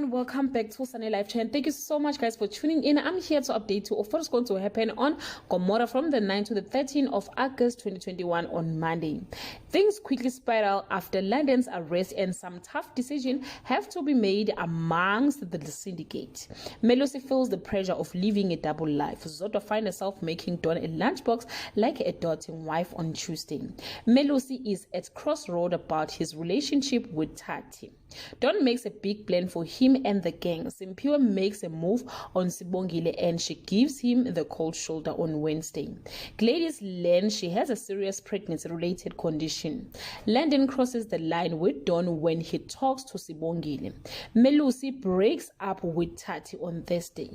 everyone, welcome back to Sunny Live Channel. Thank you so much guys for tuning in. I'm here to update you of what's going to happen on Gomora from the 9th to the 13th of August 2021 on Monday. Things quickly spiral after London's arrest and some tough decisions have to be made amongst the syndicate. Melusi feels the pressure of living a double life. Zoto finds herself making Don a lunchbox like a doting wife on Tuesday. Melusi is at crossroad about his relationship with Thathi. Don makes a big plan for him and the gang. Simpiwe makes a move on Sibongile and she gives him the cold shoulder on Wednesday. Gladys learns she has a serious pregnancy-related condition. Landon crosses the line with Don when he talks to Sibongile. Melusi breaks up with Thathi on Thursday.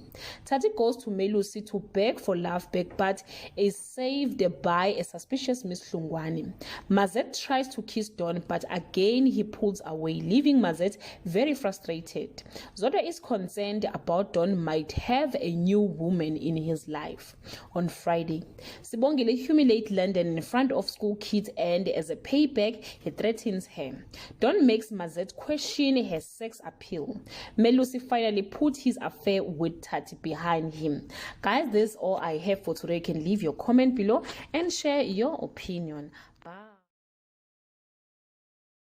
Thathi goes to Melusi to beg for love back but is saved by a suspicious Miss Hlungwane. Mazet tries to kiss Don but again he pulls away, leaving Mazet very frustrated. Zoda is concerned about Don might have a new woman in his life. On Friday, Sibongile humiliates London in front of school kids and as a payback, he threatens her. Don makes Mazet question her sex appeal. Melusi finally put his affair with Thathi behind him. Guys, this is all I have for today. You can leave your comment below and share your opinion.